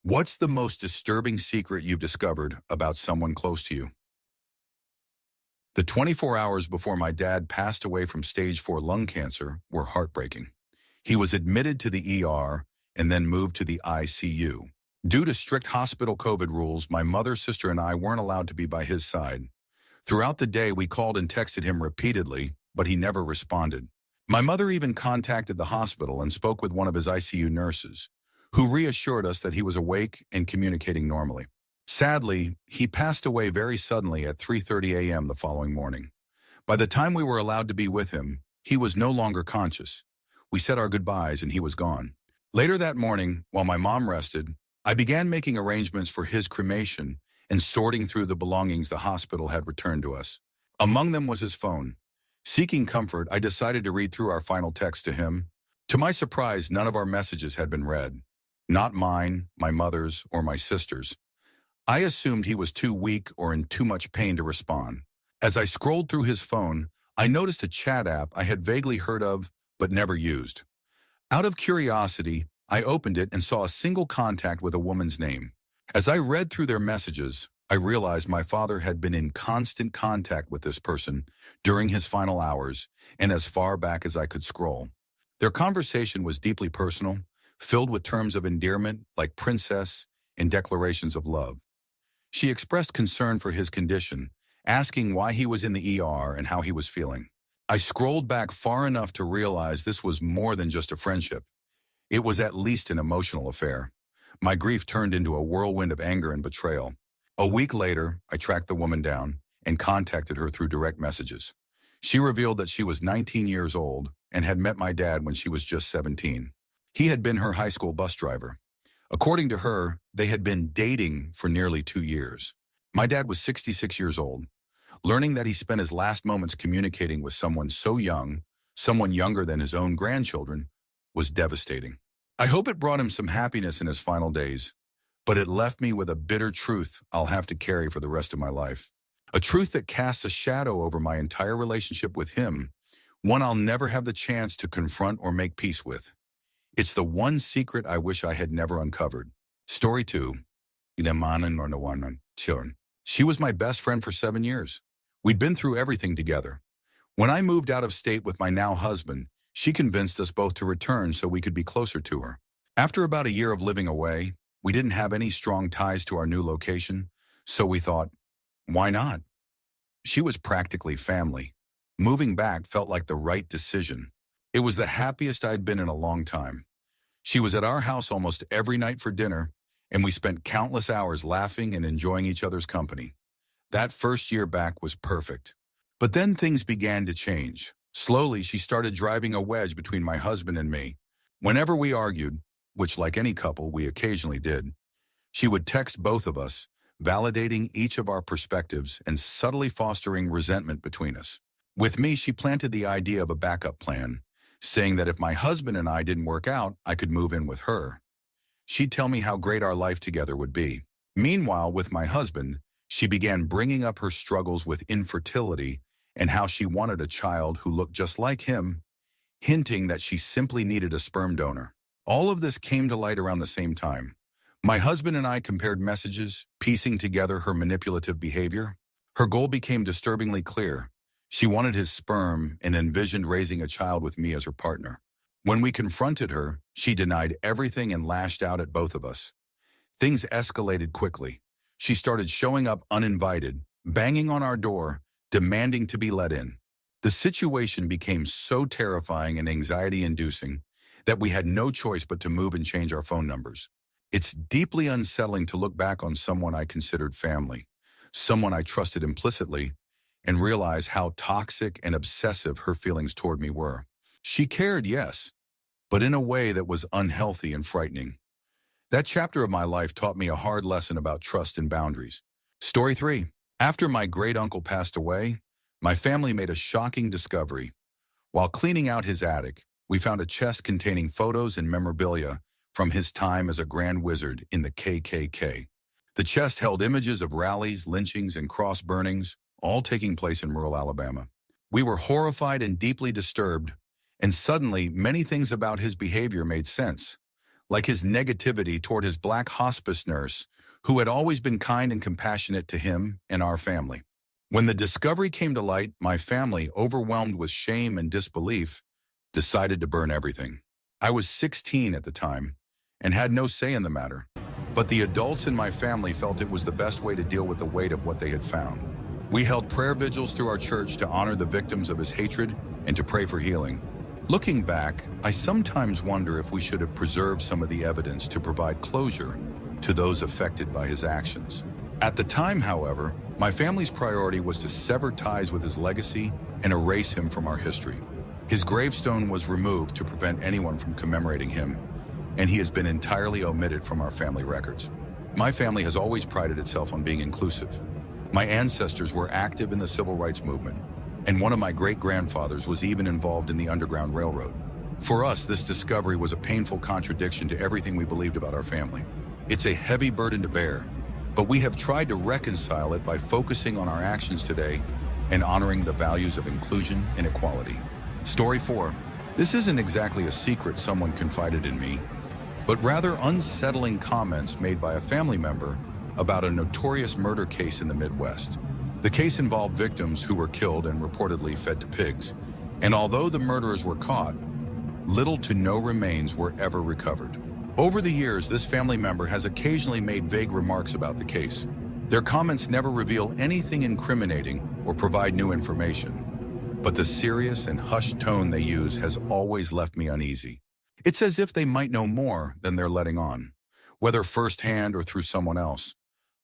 What's the most disturbing secret you've discovered about someone close to you? The 24 hours before my dad passed away from stage 4 lung cancer were heartbreaking. He was admitted to the ER and then moved to the ICU. Due to strict hospital COVID rules, my mother, sister, and I weren't allowed to be by his side. Throughout the day, we called and texted him repeatedly, but he never responded. My mother even contacted the hospital and spoke with one of his ICU nurses, who reassured us that he was awake and communicating normally. Sadly, he passed away very suddenly at 3:30 a.m. the following morning. By the time we were allowed to be with him, he was no longer conscious. We said our goodbyes and he was gone. Later that morning, while my mom rested, I began making arrangements for his cremation and sorting through the belongings the hospital had returned to us. Among them was his phone. Seeking comfort, I decided to read through our final text to him. To my surprise, none of our messages had been read. Not mine, my mother's, or my sister's. I assumed he was too weak or in too much pain to respond. As I scrolled through his phone, I noticed a chat app I had vaguely heard of but never used. Out of curiosity, I opened it and saw a single contact with a woman's name. As I read through their messages, I realized my father had been in constant contact with this person during his final hours and as far back as I could scroll. Their conversation was deeply personal, filled with terms of endearment like princess and declarations of love. She expressed concern for his condition, asking why he was in the ER and how he was feeling. I scrolled back far enough to realize this was more than just a friendship. It was at least an emotional affair. My grief turned into a whirlwind of anger and betrayal. A week later, I tracked the woman down and contacted her through direct messages. She revealed that she was 19 years old and had met my dad when she was just 17. He had been her high school bus driver. According to her, they had been dating for nearly 2 years. My dad was 66 years old. Learning that he spent his last moments communicating with someone so young, someone younger than his own grandchildren, was devastating. I hope it brought him some happiness in his final days, but it left me with a bitter truth I'll have to carry for the rest of my life. A truth that casts a shadow over my entire relationship with him, one I'll never have the chance to confront or make peace with. It's the one secret I wish I had never uncovered. Story 2. She was my best friend for 7 years. We'd been through everything together. When I moved out of state with my now husband, she convinced us both to return so we could be closer to her. After about a year of living away, we didn't have any strong ties to our new location, so we thought, why not? She was practically family. Moving back felt like the right decision. It was the happiest I'd been in a long time. She was at our house almost every night for dinner, and we spent countless hours laughing and enjoying each other's company. That first year back was perfect. But then things began to change. Slowly, she started driving a wedge between my husband and me. Whenever we argued, which like any couple we occasionally did, she would text both of us, validating each of our perspectives and subtly fostering resentment between us. With me, she planted the idea of a backup plan, saying that if my husband and I didn't work out, I could move in with her. She'd tell me how great our life together would be. Meanwhile, with my husband, she began bringing up her struggles with infertility and how she wanted a child who looked just like him, hinting that she simply needed a sperm donor. All of this came to light around the same time. My husband and I compared messages, piecing together her manipulative behavior. Her goal became disturbingly clear. She wanted his sperm and envisioned raising a child with me as her partner. When we confronted her, she denied everything and lashed out at both of us. Things escalated quickly. She started showing up uninvited, banging on our door, demanding to be let in. The situation became so terrifying and anxiety-inducing that we had no choice but to move and change our phone numbers. It's deeply unsettling to look back on someone I considered family, someone I trusted implicitly, and realize how toxic and obsessive her feelings toward me were. She cared, yes, but in a way that was unhealthy and frightening. That chapter of my life taught me a hard lesson about trust and boundaries. Story 3. After my great-uncle passed away, my family made a shocking discovery. While cleaning out his attic, we found a chest containing photos and memorabilia from his time as a Grand Wizard in the KKK. The chest held images of rallies, lynchings, and cross burnings, all taking place in rural Alabama. We were horrified and deeply disturbed, and suddenly many things about his behavior made sense. like his negativity toward his black hospice nurse, who had always been kind and compassionate to him and our family. When the discovery came to light, my family, overwhelmed with shame and disbelief, decided to burn everything. I was 16 at the time and had no say in the matter, but the adults in my family felt it was the best way to deal with the weight of what they had found. We held prayer vigils through our church to honor the victims of his hatred and to pray for healing. Looking back, I sometimes wonder if we should have preserved some of the evidence to provide closure to those affected by his actions. At the time, however, my family's priority was to sever ties with his legacy and erase him from our history. His gravestone was removed to prevent anyone from commemorating him, and he has been entirely omitted from our family records. My family has always prided itself on being inclusive. My ancestors were active in the civil rights movement, and one of my great-grandfathers was even involved in the Underground Railroad. For us, this discovery was a painful contradiction to everything we believed about our family. It's a heavy burden to bear, but we have tried to reconcile it by focusing on our actions today and honoring the values of inclusion and equality. Story 4. This isn't exactly a secret someone confided in me, but rather unsettling comments made by a family member about a notorious murder case in the Midwest. The case involved victims who were killed and reportedly fed to pigs, and although the murderers were caught, little to no remains were ever recovered. Over the years, this family member has occasionally made vague remarks about the case. Their comments never reveal anything incriminating or provide new information, but the serious and hushed tone they use has always left me uneasy. It's as if they might know more than they're letting on, whether firsthand or through someone else.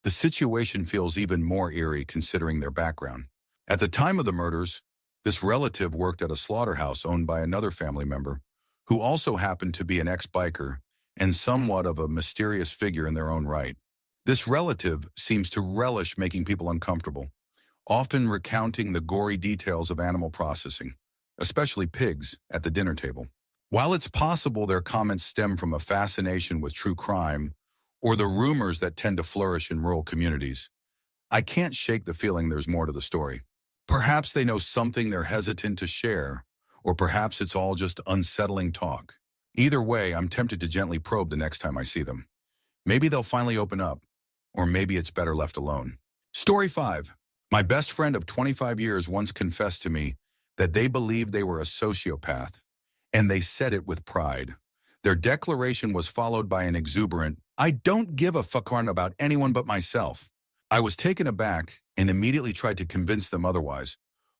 The situation feels even more eerie considering their background. At the time of the murders, this relative worked at a slaughterhouse owned by another family member, who also happened to be an ex-biker and somewhat of a mysterious figure in their own right. This relative seems to relish making people uncomfortable, often recounting the gory details of animal processing, especially pigs, at the dinner table. While it's possible their comments stem from a fascination with true crime or the rumors that tend to flourish in rural communities, I can't shake the feeling there's more to the story. Perhaps they know something they're hesitant to share, or perhaps it's all just unsettling talk. Either way, I'm tempted to gently probe the next time I see them. Maybe they'll finally open up, or maybe it's better left alone. Story 5. My best friend of 25 years once confessed to me that they believed they were a sociopath, and they said it with pride. Their declaration was followed by an exuberant, "I don't give a fuck about anyone but myself." I was taken aback and immediately tried to convince them otherwise,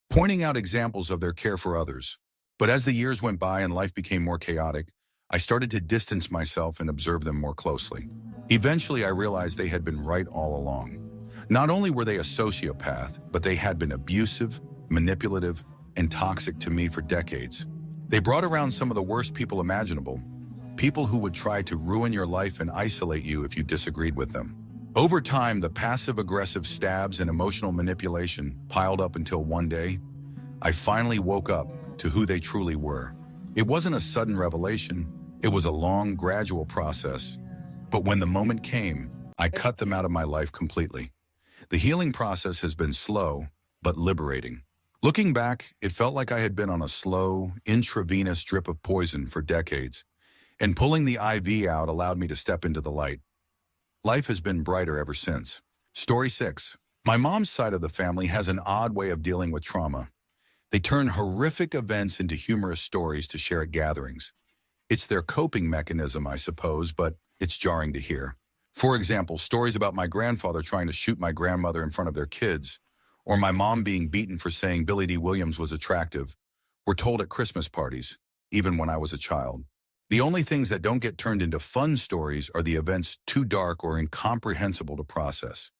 pointing out examples of their care for others. But as the years went by and life became more chaotic, I started to distance myself and observe them more closely. Eventually, I realized they had been right all along. Not only were they a sociopath, but they had been abusive, manipulative, and toxic to me for decades. They brought around some of the worst people imaginable, people who would try to ruin your life and isolate you if you disagreed with them. Over time, the passive-aggressive stabs and emotional manipulation piled up until one day, I finally woke up to who they truly were. It wasn't a sudden revelation, it was a long, gradual process. But when the moment came, I cut them out of my life completely. The healing process has been slow, but liberating. Looking back, it felt like I had been on a slow, intravenous drip of poison for decades, and pulling the IV out allowed me to step into the light. Life has been brighter ever since. Story 6. My mom's side of the family has an odd way of dealing with trauma. They turn horrific events into humorous stories to share at gatherings. It's their coping mechanism, I suppose, but it's jarring to hear. For example, stories about my grandfather trying to shoot my grandmother in front of their kids, or my mom being beaten for saying Billy D. Williams was attractive, were told at Christmas parties, even when I was a child. The only things that don't get turned into fun stories are the events too dark or incomprehensible to process.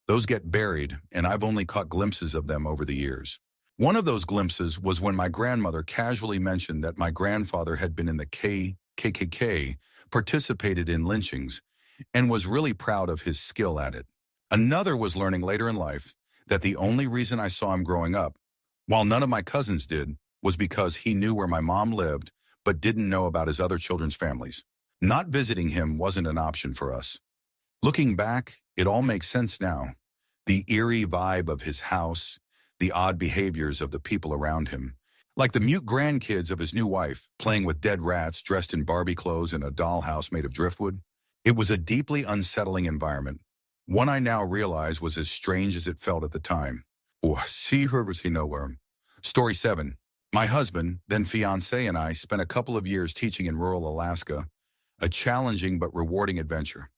Those get buried, and I've only caught glimpses of them over the years. One of those glimpses was when my grandmother casually mentioned that my grandfather had been in the KKK, participated in lynchings, and was really proud of his skill at it. Another was learning later in life that the only reason I saw him growing up, while none of my cousins did, was because he knew where my mom lived but didn't know about his other children's families. Not visiting him wasn't an option for us. Looking back, it all makes sense now. The eerie vibe of his house, the odd behaviors of the people around him. Like the mute grandkids of his new wife, playing with dead rats dressed in Barbie clothes in a dollhouse made of driftwood. It was a deeply unsettling environment, one I now realize was as strange as it felt at the time. Oh, see her, see nowhere. Story 7. My husband, then fiancé, and I spent a couple of years teaching in rural Alaska, a challenging but rewarding adventure.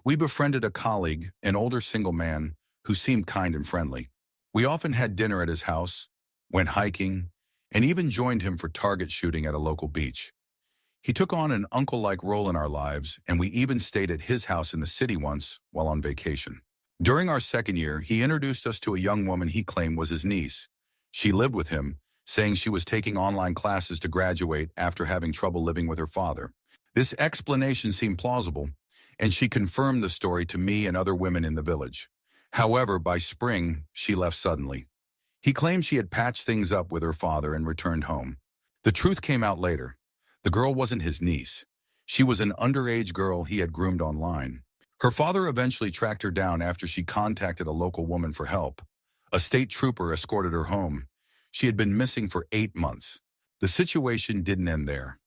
We befriended a colleague, an older single man, who seemed kind and friendly. We often had dinner at his house, went hiking, and even joined him for target shooting at a local beach. He took on an uncle-like role in our lives, and we even stayed at his house in the city once while on vacation. During our second year, he introduced us to a young woman he claimed was his niece. She lived with him, saying she was taking online classes to graduate after having trouble living with her father. This explanation seemed plausible, and she confirmed the story to me and other women in the village. However, by spring, she left suddenly. He claimed she had patched things up with her father and returned home. The truth came out later. The girl wasn't his niece. She was an underage girl he had groomed online. Her father eventually tracked her down after she contacted a local woman for help. A state trooper escorted her home. She had been missing for 8 months. The situation didn't end there.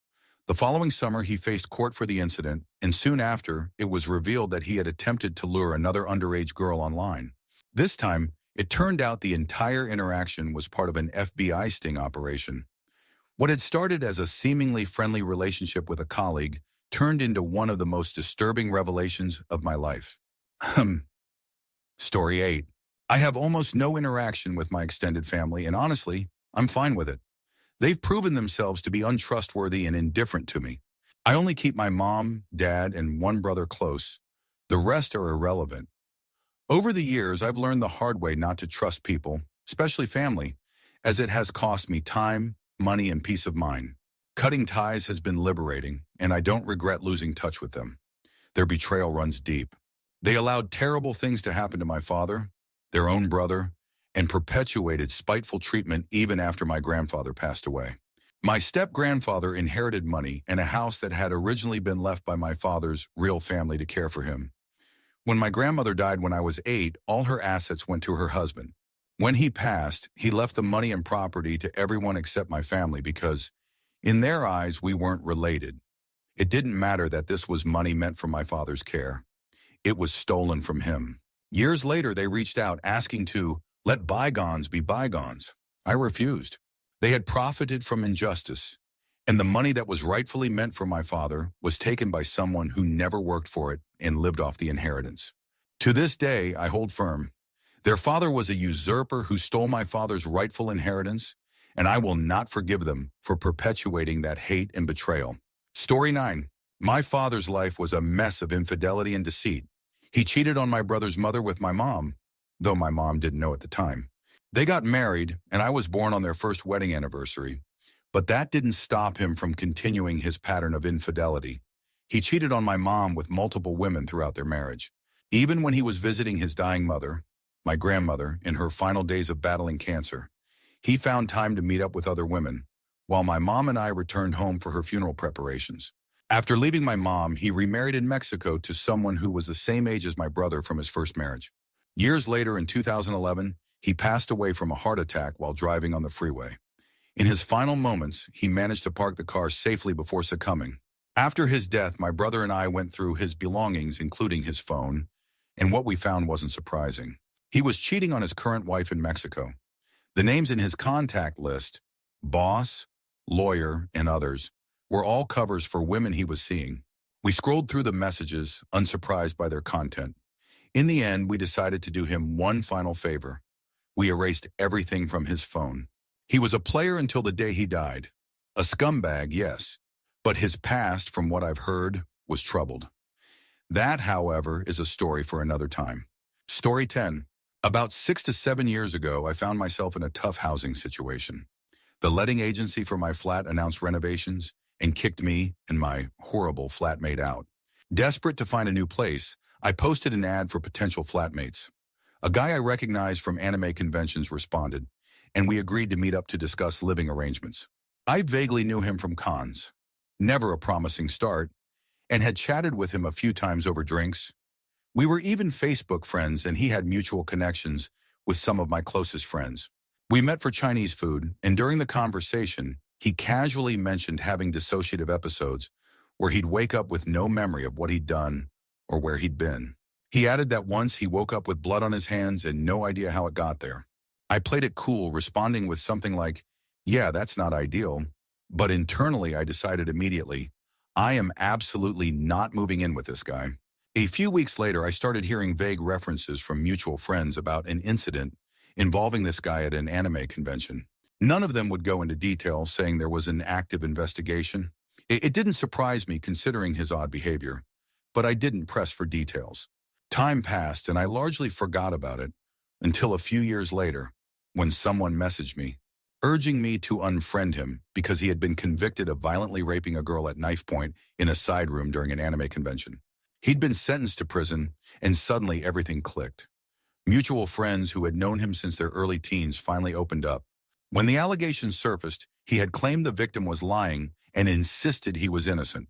The following summer, he faced court for the incident, and soon after, it was revealed that he had attempted to lure another underage girl online. This time, it turned out the entire interaction was part of an FBI sting operation. What had started as a seemingly friendly relationship with a colleague turned into one of the most disturbing revelations of my life. Story 8. I have almost no interaction with my extended family, and honestly, I'm fine with it. They've proven themselves to be untrustworthy and indifferent to me. I only keep my mom, dad, and one brother close. The rest are irrelevant. Over the years, I've learned the hard way not to trust people, especially family, as it has cost me time, money, and peace of mind. Cutting ties has been liberating, and I don't regret losing touch with them. Their betrayal runs deep. They allowed terrible things to happen to my father, their own brother, and perpetuated spiteful treatment even after my grandfather passed away. My step-grandfather inherited money and a house that had originally been left by my father's real family to care for him. When my grandmother died when I was 8, all her assets went to her husband. When he passed, he left the money and property to everyone except my family because, in their eyes, we weren't related. It didn't matter that this was money meant for my father's care. It was stolen from him. Years later, they reached out asking to let bygones be bygones. I refused. They had profited from injustice, and the money that was rightfully meant for my father was taken by someone who never worked for it and lived off the inheritance. To this day, I hold firm. Their father was a usurper who stole my father's rightful inheritance, and I will not forgive them for perpetuating that hate and betrayal. Story 9. My father's life was a mess of infidelity and deceit. He cheated on my brother's mother with my mom, though my mom didn't know at the time. They got married, and I was born on their first wedding anniversary. But that didn't stop him from continuing his pattern of infidelity. He cheated on my mom with multiple women throughout their marriage. Even when he was visiting his dying mother, my grandmother, in her final days of battling cancer, he found time to meet up with other women, while my mom and I returned home for her funeral preparations. After leaving my mom, he remarried in Mexico to someone who was the same age as my brother from his first marriage. Years later, in 2011, he passed away from a heart attack while driving on the freeway. In his final moments, he managed to park the car safely before succumbing. After his death, my brother and I went through his belongings, including his phone, and what we found wasn't surprising. He was cheating on his current wife in Mexico. The names in his contact list, boss, lawyer, and others, were all covers for women he was seeing. We scrolled through the messages, unsurprised by their content. In the end, we decided to do him one final favor. We erased everything from his phone. He was a player until the day he died. A scumbag, yes, but his past, from what I've heard, was troubled. That, however, is a story for another time. Story 10. About 6 to 7 years ago, I found myself in a tough housing situation. The letting agency for my flat announced renovations and kicked me and my horrible flatmate out. Desperate to find a new place, I posted an ad for potential flatmates. A guy I recognized from anime conventions responded, and we agreed to meet up to discuss living arrangements. I vaguely knew him from cons, never a promising start, and had chatted with him a few times over drinks. We were even Facebook friends, and he had mutual connections with some of my closest friends. We met for Chinese food, and during the conversation, he casually mentioned having dissociative episodes where he'd wake up with no memory of what he'd done or where he'd been. He added that once he woke up with blood on his hands and no idea how it got there. I played it cool, responding with something like, "Yeah, that's not ideal." But internally, I decided immediately, I am absolutely not moving in with this guy. A few weeks later, I started hearing vague references from mutual friends about an incident involving this guy at an anime convention. None of them would go into detail, saying there was an active investigation. It didn't surprise me considering his odd behavior, but I didn't press for details. Time passed and I largely forgot about it until a few years later when someone messaged me, urging me to unfriend him because he had been convicted of violently raping a girl at knife point in a side room during an anime convention. He'd been sentenced to prison, and suddenly everything clicked. Mutual friends who had known him since their early teens finally opened up. When the allegations surfaced, he had claimed the victim was lying and insisted he was innocent.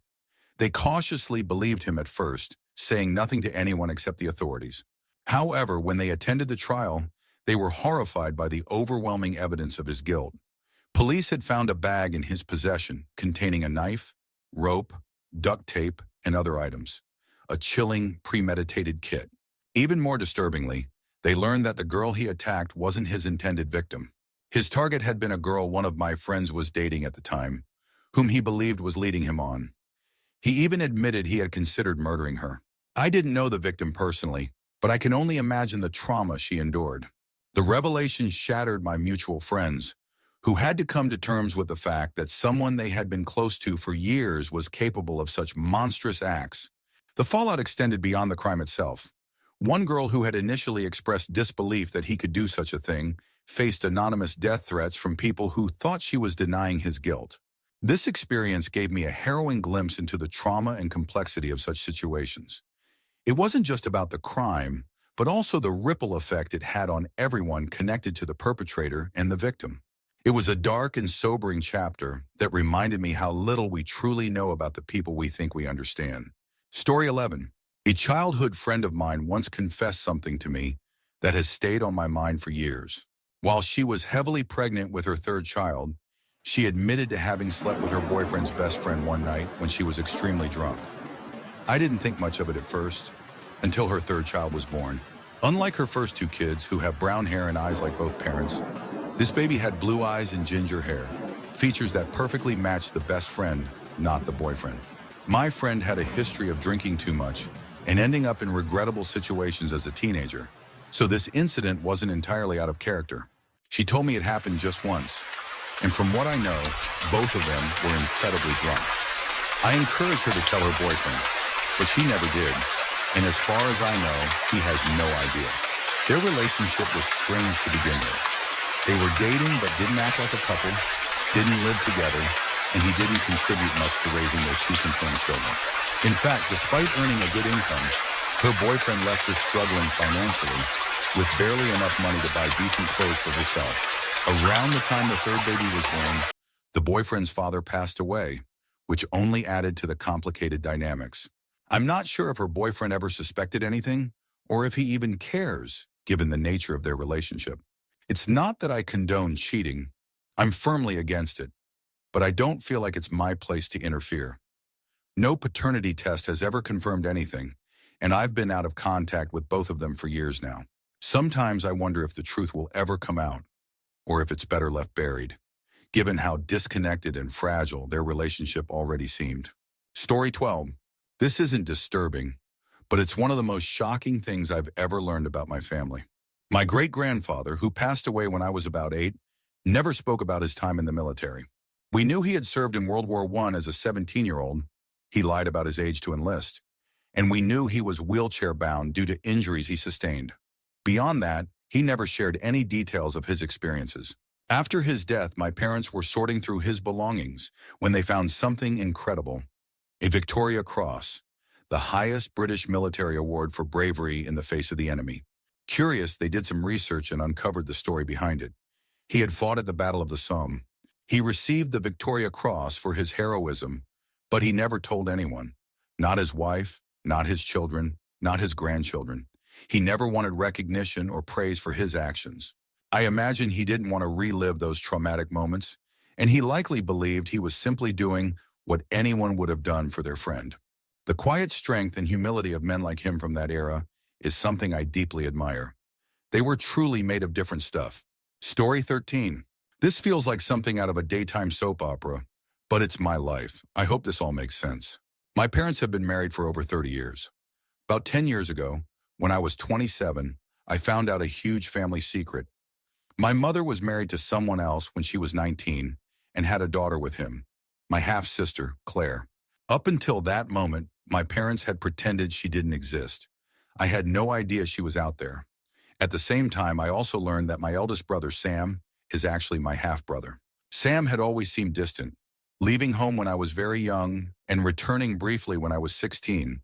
They cautiously believed him at first, saying nothing to anyone except the authorities. However, when they attended the trial, they were horrified by the overwhelming evidence of his guilt. Police had found a bag in his possession containing a knife, rope, duct tape, and other items. A chilling, premeditated kit. Even more disturbingly, they learned that the girl he attacked wasn't his intended victim. His target had been a girl one of my friends was dating at the time, whom he believed was leading him on. He even admitted he had considered murdering her. I didn't know the victim personally, but I can only imagine the trauma she endured. The revelation shattered my mutual friends, who had to come to terms with the fact that someone they had been close to for years was capable of such monstrous acts. The fallout extended beyond the crime itself. One girl who had initially expressed disbelief that he could do such a thing faced anonymous death threats from people who thought she was denying his guilt. This experience gave me a harrowing glimpse into the trauma and complexity of such situations. It wasn't just about the crime, but also the ripple effect it had on everyone connected to the perpetrator and the victim. It was a dark and sobering chapter that reminded me how little we truly know about the people we think we understand. Story 11. A childhood friend of mine once confessed something to me that has stayed on my mind for years. While she was heavily pregnant with her third child, she admitted to having slept with her boyfriend's best friend one night when she was extremely drunk. I didn't think much of it at first, until her third child was born. Unlike her first two kids, who have brown hair and eyes like both parents, this baby had blue eyes and ginger hair, features that perfectly matched the best friend, not the boyfriend. My friend had a history of drinking too much and ending up in regrettable situations as a teenager, so this incident wasn't entirely out of character. She told me it happened just once, and from what I know, both of them were incredibly drunk. I encouraged her to tell her boyfriend, but she never did, and as far as I know, he has no idea. Their relationship was strange to begin with. They were dating but didn't act like a couple, didn't live together, and he didn't contribute much to raising their two confirmed children. In fact, despite earning a good income, her boyfriend left her struggling financially, with barely enough money to buy decent clothes for herself. Around the time the third baby was born, the boyfriend's father passed away, which only added to the complicated dynamics. I'm not sure if her boyfriend ever suspected anything, or if he even cares, given the nature of their relationship. It's not that I condone cheating. I'm firmly against it, but I don't feel like it's my place to interfere. No paternity test has ever confirmed anything, and I've been out of contact with both of them for years now. Sometimes I wonder if the truth will ever come out, or if it's better left buried, given how disconnected and fragile their relationship already seemed. Story 12. This isn't disturbing, but it's one of the most shocking things I've ever learned about my family. My great-grandfather, who passed away when I was about 8, never spoke about his time in the military. We knew he had served in World War I as a 17-year-old. He lied about his age to enlist. And we knew he was wheelchair-bound due to injuries he sustained. Beyond that, he never shared any details of his experiences. After his death, my parents were sorting through his belongings when they found something incredible. A Victoria Cross, the highest British military award for bravery in the face of the enemy. Curious, they did some research and uncovered the story behind it. He had fought at the Battle of the Somme. He received the Victoria Cross for his heroism, but he never told anyone. Not his wife, not his children, not his grandchildren. He never wanted recognition or praise for his actions. I imagine he didn't want to relive those traumatic moments, and he likely believed he was simply doing what anyone would have done for their friend. The quiet strength and humility of men like him from that era is something I deeply admire. They were truly made of different stuff. Story 13. This feels like something out of a daytime soap opera, but it's my life. I hope this all makes sense. My parents have been married for over 30 years. About 10 years ago, when I was 27, I found out a huge family secret. My mother was married to someone else when she was 19 and had a daughter with him, my half-sister, Claire. Up until that moment, my parents had pretended she didn't exist. I had no idea she was out there. At the same time, I also learned that my eldest brother, Sam, is actually my half-brother. Sam had always seemed distant, leaving home when I was very young and returning briefly when I was 16,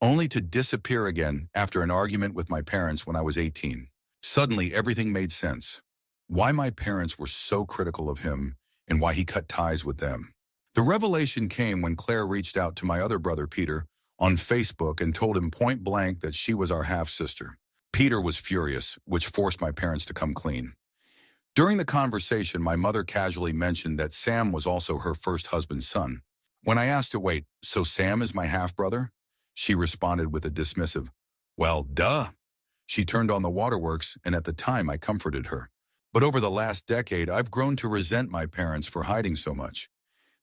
only to disappear again after an argument with my parents when I was 18. Suddenly, everything made sense. Why my parents were so critical of him and why he cut ties with them. The revelation came when Claire reached out to my other brother, Peter, on Facebook and told him point blank that she was our half-sister. Peter was furious, which forced my parents to come clean. During the conversation, my mother casually mentioned that Sam was also her first husband's son. When I asked her, wait, so Sam is my half-brother? She responded with a dismissive, well, duh. She turned on the waterworks, and at the time I comforted her. But over the last decade, I've grown to resent my parents for hiding so much.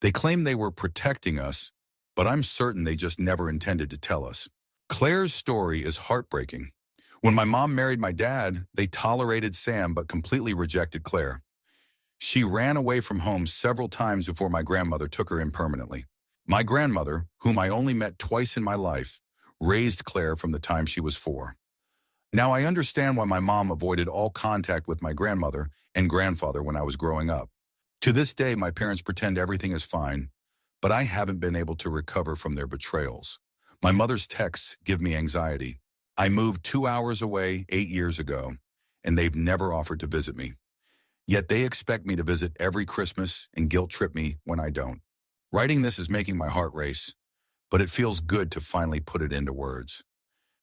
They claim they were protecting us, but I'm certain they just never intended to tell us. Claire's story is heartbreaking. When my mom married my dad, they tolerated Sam but completely rejected Claire. She ran away from home several times before my grandmother took her in permanently. My grandmother, whom I only met twice in my life, raised Claire from the time she was 4. Now I understand why my mom avoided all contact with my grandmother and grandfather when I was growing up. To this day, my parents pretend everything is fine, but I haven't been able to recover from their betrayals. My mother's texts give me anxiety. I moved 2 hours away 8 years ago, and they've never offered to visit me. Yet they expect me to visit every Christmas and guilt trip me when I don't. Writing this is making my heart race, but it feels good to finally put it into words.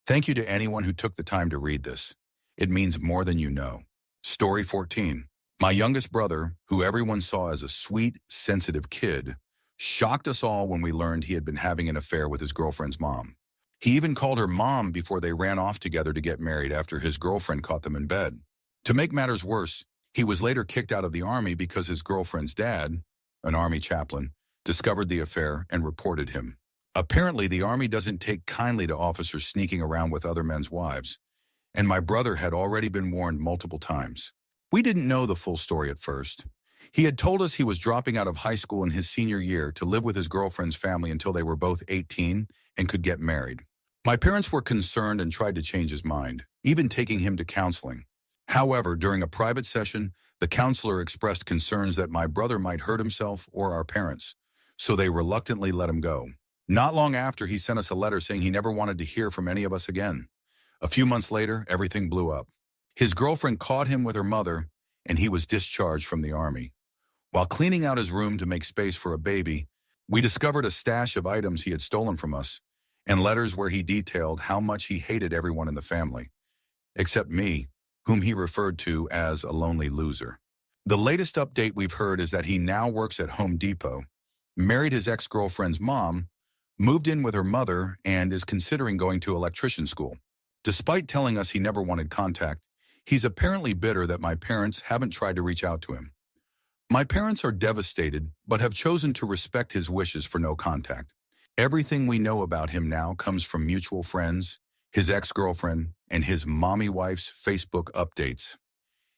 Thank you to anyone who took the time to read this. It means more than you know. Story 14. My youngest brother, who everyone saw as a sweet, sensitive kid, shocked us all when we learned he had been having an affair with his girlfriend's mom. He even called her mom before they ran off together to get married after his girlfriend caught them in bed. To make matters worse, he was later kicked out of the army because his girlfriend's dad, an army chaplain, discovered the affair and reported him. Apparently, the army doesn't take kindly to officers sneaking around with other men's wives, and my brother had already been warned multiple times. We didn't know the full story at first. He had told us he was dropping out of high school in his senior year to live with his girlfriend's family until they were both 18 and could get married. My parents were concerned and tried to change his mind, even taking him to counseling. However, during a private session, the counselor expressed concerns that my brother might hurt himself or our parents, so they reluctantly let him go. Not long after, he sent us a letter saying he never wanted to hear from any of us again. A few months later, everything blew up. His girlfriend caught him with her mother, and he was discharged from the army. While cleaning out his room to make space for a baby, we discovered a stash of items he had stolen from us, and letters where he detailed how much he hated everyone in the family, except me, whom he referred to as a lonely loser. The latest update we've heard is that he now works at Home Depot, married his ex-girlfriend's mom, moved in with her mother, and is considering going to electrician school. Despite telling us he never wanted contact, he's apparently bitter that my parents haven't tried to reach out to him. My parents are devastated, but have chosen to respect his wishes for no contact. Everything we know about him now comes from mutual friends, his ex-girlfriend, and his mommy wife's Facebook updates.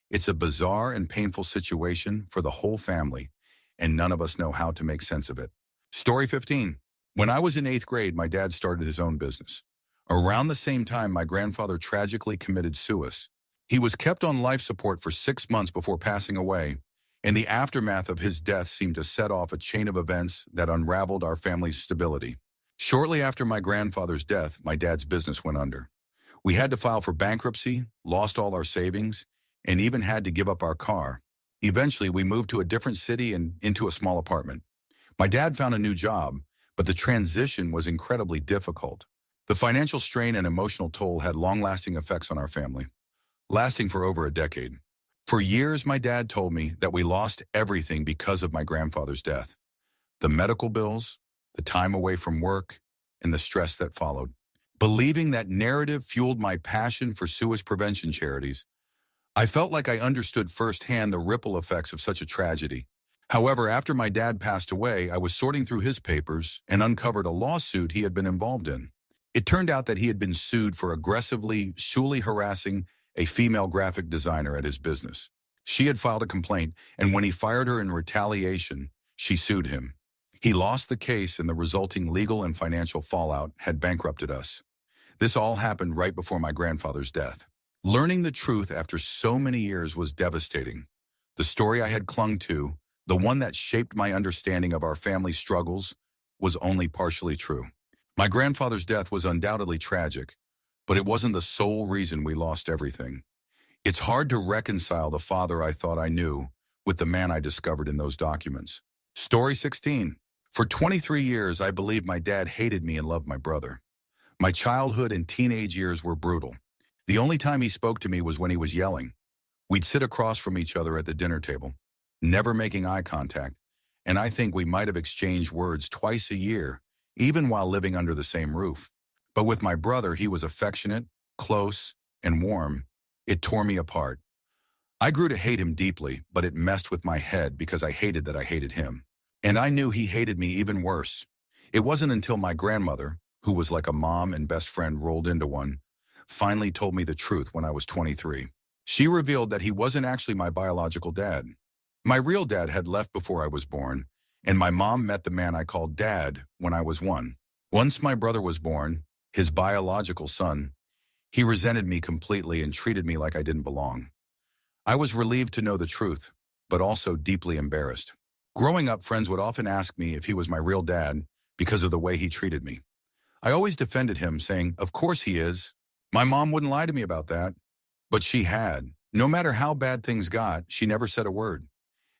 It's a bizarre and painful situation for the whole family, and none of us know how to make sense of it. Story 15. When I was in 8th grade, my dad started his own business. Around the same time, my grandfather tragically committed suicide. He was kept on life support for 6 months before passing away, and the aftermath of his death seemed to set off a chain of events that unraveled our family's stability. Shortly after my grandfather's death, my dad's business went under. We had to file for bankruptcy, lost all our savings, and even had to give up our car. Eventually, we moved to a different city and into a small apartment. My dad found a new job, but the transition was incredibly difficult. The financial strain and emotional toll had long-lasting effects on our family, lasting for over a decade. For years, my dad told me that we lost everything because of my grandfather's death. The medical bills, the time away from work, and the stress that followed. Believing that narrative fueled my passion for suicide prevention charities. I felt like I understood firsthand the ripple effects of such a tragedy. However, after my dad passed away, I was sorting through his papers and uncovered a lawsuit he had been involved in. It turned out that he had been sued for aggressively sexually harassing a female graphic designer at his business. She had filed a complaint, and when he fired her in retaliation, she sued him. He lost the case, and the resulting legal and financial fallout had bankrupted us. This all happened right before my grandfather's death. Learning the truth after so many years was devastating. The story I had clung to, the one that shaped my understanding of our family's struggles, was only partially true. My grandfather's death was undoubtedly tragic, but it wasn't the sole reason we lost everything. It's hard to reconcile the father I thought I knew with the man I discovered in those documents. Story 16. For 23 years, I believed my dad hated me and loved my brother. My childhood and teenage years were brutal. The only time he spoke to me was when he was yelling. We'd sit across from each other at the dinner table, never making eye contact, and I think we might have exchanged words twice a year, even while living under the same roof. But with my brother, he was affectionate, close, and warm. It tore me apart. I grew to hate him deeply, but it messed with my head because I hated that I hated him. And I knew he hated me even worse. It wasn't until my grandmother, who was like a mom and best friend rolled into one, finally told me the truth when I was 23. She revealed that he wasn't actually my biological dad. My real dad had left before I was born, and my mom met the man I called Dad when I was 1. Once my brother was born, his biological son, he resented me completely and treated me like I didn't belong. I was relieved to know the truth, but also deeply embarrassed. Growing up, friends would often ask me if he was my real dad because of the way he treated me. I always defended him, saying, "Of course he is. My mom wouldn't lie to me about that." But she had. No matter how bad things got, she never said a word.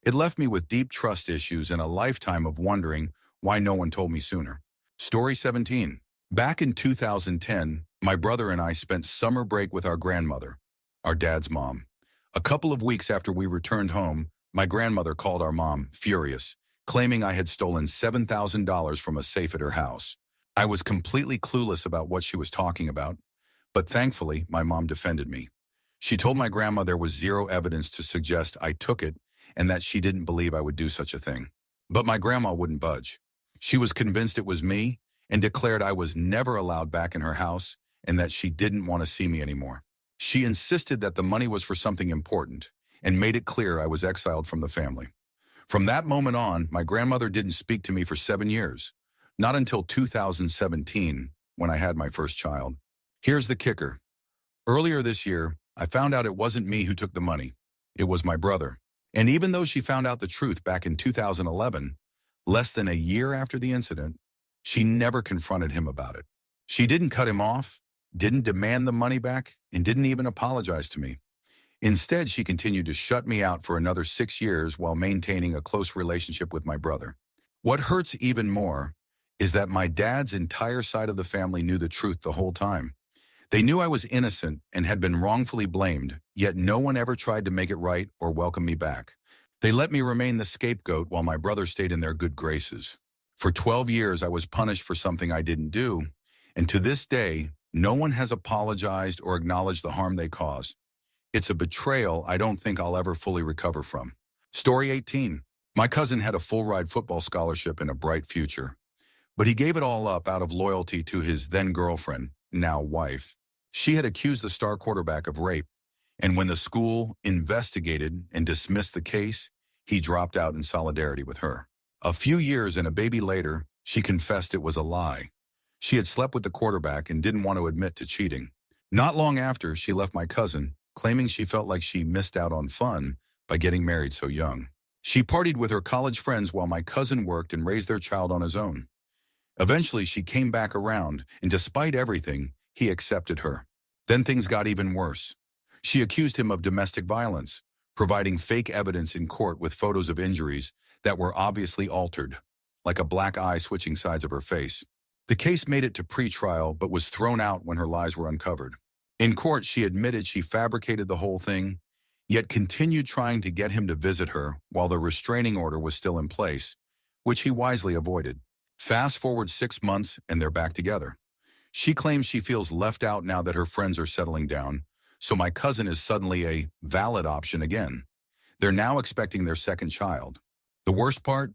It left me with deep trust issues and a lifetime of wondering why no one told me sooner. Story 17. Back in 2010, my brother and I spent summer break with our grandmother, our dad's mom. A couple of weeks after we returned home, my grandmother called our mom, furious, claiming I had stolen $7,000 from a safe at her house. I was completely clueless about what she was talking about, but thankfully, my mom defended me. She told my grandma there was zero evidence to suggest I took it and that she didn't believe I would do such a thing. But my grandma wouldn't budge. She was convinced it was me and declared I was never allowed back in her house and that she didn't want to see me anymore. She insisted that the money was for something important and made it clear I was exiled from the family. From that moment on, my grandmother didn't speak to me for 7 years, not until 2017 when I had my first child. Here's the kicker. Earlier this year, I found out it wasn't me who took the money. It was my brother. And even though she found out the truth back in 2011, less than a year after the incident, she never confronted him about it. She didn't cut him off, didn't demand the money back, and didn't even apologize to me. Instead, she continued to shut me out for another 6 years while maintaining a close relationship with my brother. What hurts even more is that my dad's entire side of the family knew the truth the whole time. They knew I was innocent and had been wrongfully blamed, yet no one ever tried to make it right or welcome me back. They let me remain the scapegoat while my brother stayed in their good graces. For 12 years, I was punished for something I didn't do, and to this day, no one has apologized or acknowledged the harm they caused. It's a betrayal I don't think I'll ever fully recover from. Story 18. My cousin had a full-ride football scholarship and a bright future, but he gave it all up out of loyalty to his then-girlfriend, now wife. She had accused the star quarterback of rape, and when the school investigated and dismissed the case, he dropped out in solidarity with her. A few years and a baby later, she confessed it was a lie. She had slept with the quarterback and didn't want to admit to cheating. Not long after, she left my cousin, claiming she felt like she missed out on fun by getting married so young. She partied with her college friends while my cousin worked and raised their child on his own. Eventually, she came back around, and despite everything, he accepted her. Then things got even worse. She accused him of domestic violence, providing fake evidence in court with photos of injuries that were obviously altered, like a black eye switching sides of her face. The case made it to pre-trial but was thrown out when her lies were uncovered. In court, she admitted she fabricated the whole thing, yet continued trying to get him to visit her while the restraining order was still in place, which he wisely avoided. Fast forward 6 months and they're back together. She claims she feels left out now that her friends are settling down, so my cousin is suddenly a valid option again. They're now expecting their second child. The worst part?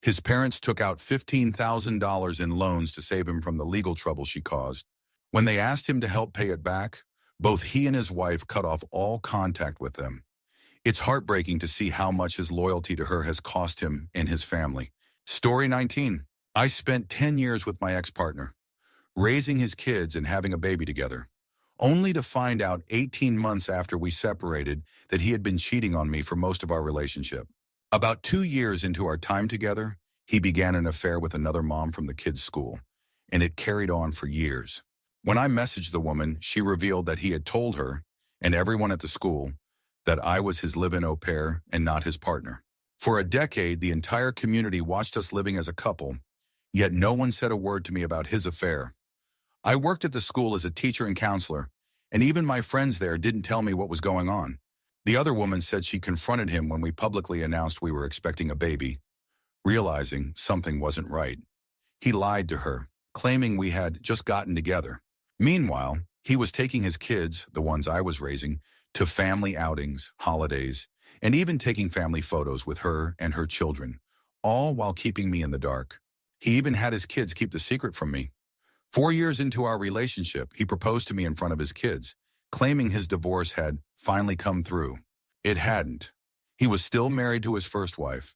His parents took out $15,000 in loans to save him from the legal trouble she caused. When they asked him to help pay it back, both he and his wife cut off all contact with them. It's heartbreaking to see how much his loyalty to her has cost him and his family. Story 19. I spent 10 years with my ex-partner, raising his kids and having a baby together, only to find out 18 months after we separated that he had been cheating on me for most of our relationship. About 2 years into our time together, he began an affair with another mom from the kids' school, and it carried on for years. When I messaged the woman, she revealed that he had told her, and everyone at the school, that I was his live-in au pair and not his partner. For a decade, the entire community watched us living as a couple, yet no one said a word to me about his affair. I worked at the school as a teacher and counselor, and even my friends there didn't tell me what was going on. The other woman said she confronted him when we publicly announced we were expecting a baby, realizing something wasn't right. He lied to her, claiming we had just gotten together. Meanwhile, he was taking his kids, the ones I was raising, to family outings, holidays, and even taking family photos with her and her children, all while keeping me in the dark. He even had his kids keep the secret from me. 4 years into our relationship, he proposed to me in front of his kids, claiming his divorce had finally come through. It hadn't. He was still married to his first wife.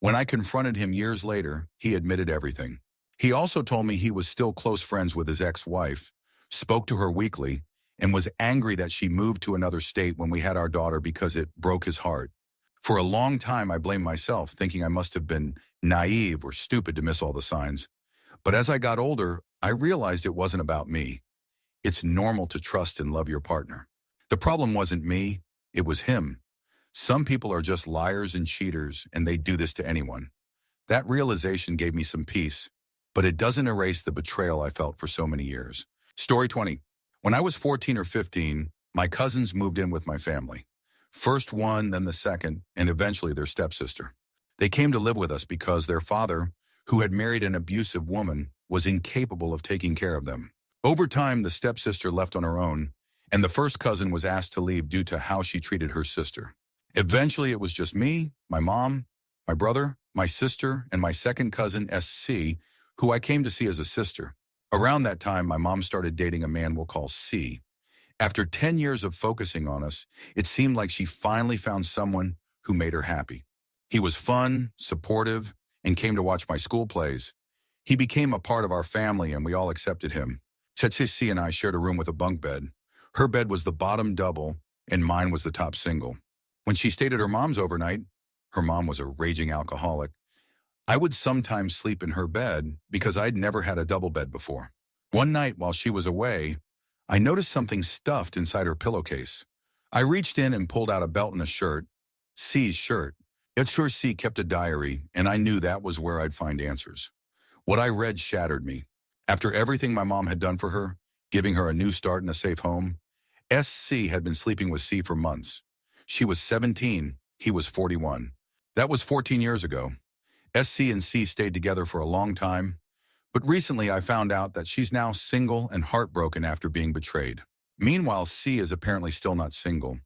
When I confronted him years later, he admitted everything. He also told me he was still close friends with his ex-wife, spoke to her weekly, and was angry that she moved to another state when we had our daughter because it broke his heart. For a long time, I blamed myself, thinking I must have been naive or stupid to miss all the signs. But as I got older, I realized it wasn't about me. It's normal to trust and love your partner. The problem wasn't me, it was him. Some people are just liars and cheaters, and they do this to anyone. That realization gave me some peace, but it doesn't erase the betrayal I felt for so many years. Story 20. When I was 14 or 15, my cousins moved in with my family. First one, then the second, and eventually their stepsister. They came to live with us because their father, who had married an abusive woman, was incapable of taking care of them. Over time, the stepsister left on her own, and the first cousin was asked to leave due to how she treated her sister. Eventually, it was just me, my mom, my brother, my sister, and my second cousin, SC, who I came to see as a sister. Around that time, my mom started dating a man we'll call C. After 10 years of focusing on us, it seemed like she finally found someone who made her happy. He was fun, supportive, and came to watch my school plays. He became a part of our family and we all accepted him. Tsitsi and I shared a room with a bunk bed. Her bed was the bottom double and mine was the top single. When she stayed at her mom's overnight, her mom was a raging alcoholic, I would sometimes sleep in her bed because I'd never had a double bed before. One night while she was away, I noticed something stuffed inside her pillowcase. I reached in and pulled out a belt and a shirt, C's shirt. It's sure C kept a diary, and I knew that was where I'd find answers. What I read shattered me. After everything my mom had done for her, giving her a new start in a safe home, SC had been sleeping with C for months. She was 17, he was 41. That was 14 years ago. SC and C stayed together for a long time, but recently I found out that she's now single and heartbroken after being betrayed. Meanwhile, C is apparently still not single.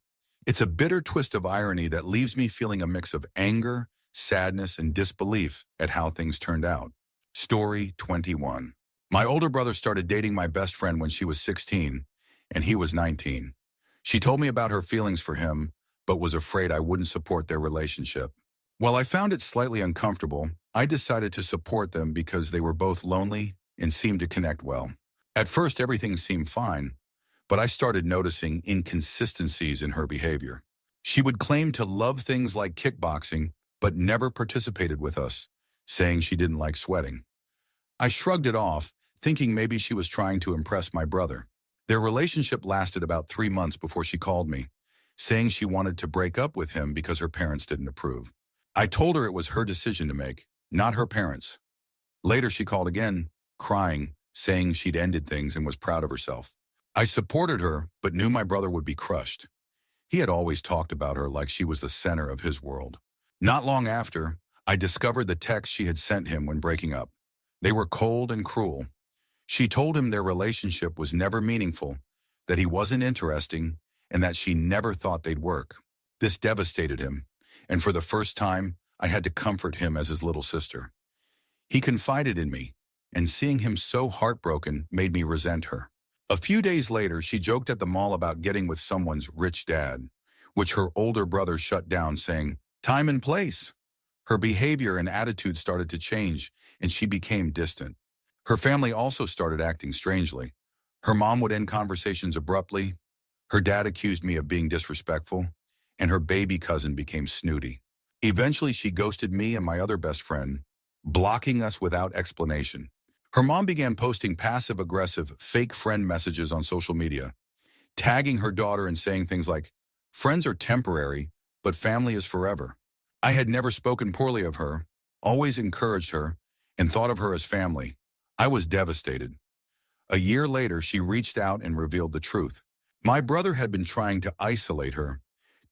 It's a bitter twist of irony that leaves me feeling a mix of anger, sadness, and disbelief at how things turned out. Story 21. My older brother started dating my best friend when she was 16, and he was 19. She told me about her feelings for him, but was afraid I wouldn't support their relationship. While I found it slightly uncomfortable, I decided to support them because they were both lonely and seemed to connect well. At first, everything seemed fine, but I started noticing inconsistencies in her behavior. She would claim to love things like kickboxing, but never participated with us, saying she didn't like sweating. I shrugged it off, thinking maybe she was trying to impress my brother. Their relationship lasted about 3 months before she called me, saying she wanted to break up with him because her parents didn't approve. I told her it was her decision to make, not her parents. Later she called again, crying, saying she'd ended things and was proud of herself. I supported her, but knew my brother would be crushed. He had always talked about her like she was the center of his world. Not long after, I discovered the texts she had sent him when breaking up. They were cold and cruel. She told him their relationship was never meaningful, that he wasn't interesting, and that she never thought they'd work. This devastated him, and for the first time, I had to comfort him as his little sister. He confided in me, and seeing him so heartbroken made me resent her. A few days later, she joked at the mall about getting with someone's rich dad, which her older brother shut down, saying, "Time and place." Her behavior and attitude started to change, and she became distant. Her family also started acting strangely. Her mom would end conversations abruptly, her dad accused me of being disrespectful, and her baby cousin became snooty. Eventually, she ghosted me and my other best friend, blocking us without explanation. Her mom began posting passive-aggressive, fake friend messages on social media, tagging her daughter and saying things like, "Friends are temporary, but family is forever." I had never spoken poorly of her, always encouraged her, and thought of her as family. I was devastated. A year later, she reached out and revealed the truth. My brother had been trying to isolate her,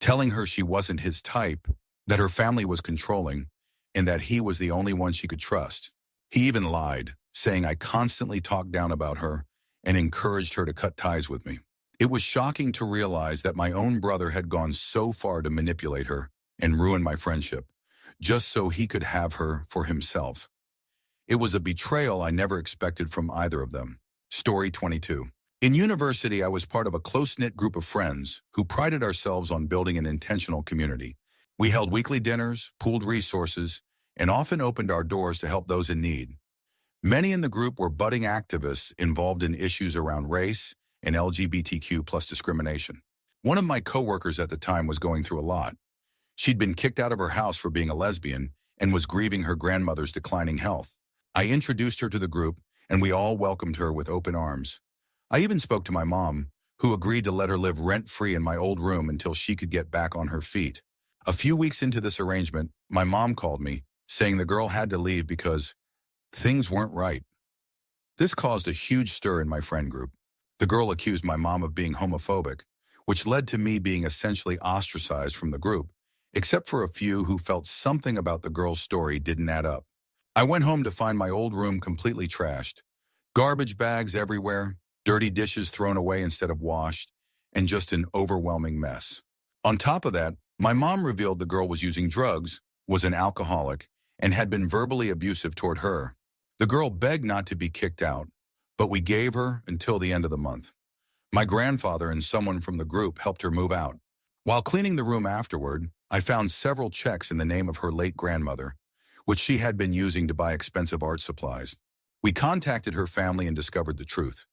telling her she wasn't his type, that her family was controlling, and that he was the only one she could trust. He even lied, saying I constantly talked down about her and encouraged her to cut ties with me. It was shocking to realize that my own brother had gone so far to manipulate her and ruin my friendship, just so he could have her for himself. It was a betrayal I never expected from either of them. Story 22. In university, I was part of a close-knit group of friends who prided ourselves on building an intentional community. We held weekly dinners, pooled resources, and often opened our doors to help those in need. Many in the group were budding activists involved in issues around race and LGBTQ+ discrimination. One of my coworkers at the time was going through a lot. She'd been kicked out of her house for being a lesbian and was grieving her grandmother's declining health. I introduced her to the group, and we all welcomed her with open arms. I even spoke to my mom, who agreed to let her live rent-free in my old room until she could get back on her feet. A few weeks into this arrangement, my mom called me, saying the girl had to leave because things weren't right. This caused a huge stir in my friend group. The girl accused my mom of being homophobic, which led to me being essentially ostracized from the group, except for a few who felt something about the girl's story didn't add up. I went home to find my old room completely trashed. Garbage bags everywhere, dirty dishes thrown away instead of washed, and just an overwhelming mess. On top of that, my mom revealed the girl was using drugs, was an alcoholic, and had been verbally abusive toward her. The girl begged not to be kicked out, but we gave her until the end of the month. My grandfather and someone from the group helped her move out. While cleaning the room afterward, I found several checks in the name of her late grandmother, which she had been using to buy expensive art supplies. We contacted her family and discovered the truth.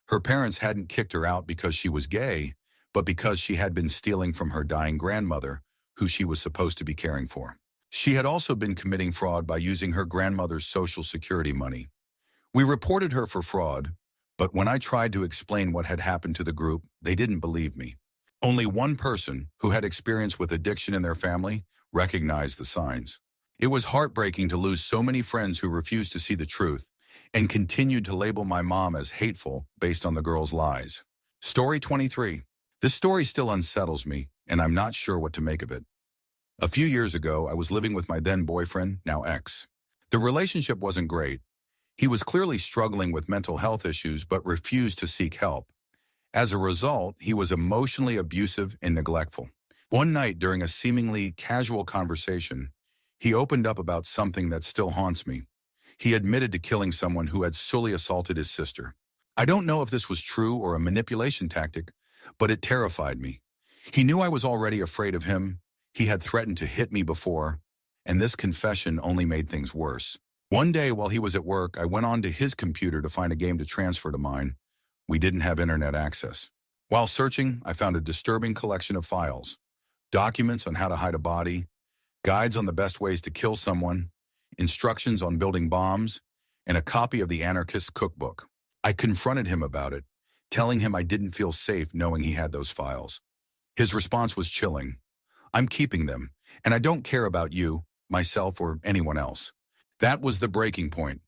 Her parents hadn't kicked her out because she was gay, but because she had been stealing from her dying grandmother, who she was supposed to be caring for. She had also been committing fraud by using her grandmother's Social Security money. We reported her for fraud, but when I tried to explain what had happened to the group, they didn't believe me. Only one person, who had experience with addiction in their family, recognized the signs. It was heartbreaking to lose so many friends who refused to see the truth and continued to label my mom as hateful based on the girl's lies. Story 23. This story still unsettles me, and I'm not sure what to make of it. A few years ago, I was living with my then boyfriend, now ex. The relationship wasn't great. He was clearly struggling with mental health issues but refused to seek help. As a result, he was emotionally abusive and neglectful. One night, during a seemingly casual conversation, he opened up about something that still haunts me. He admitted to killing someone who had solely assaulted his sister. I don't know if this was true or a manipulation tactic, but it terrified me. He knew I was already afraid of him. He had threatened to hit me before, and this confession only made things worse. One day while he was at work, I went onto his computer to find a game to transfer to mine. We didn't have internet access. While searching, I found a disturbing collection of files, documents on how to hide a body, guides on the best ways to kill someone, instructions on building bombs, and a copy of the anarchist's cookbook. I confronted him about it, telling him I didn't feel safe knowing he had those files. His response was chilling. "I'm keeping them, and I don't care about you, myself, or anyone else." That was the breaking point.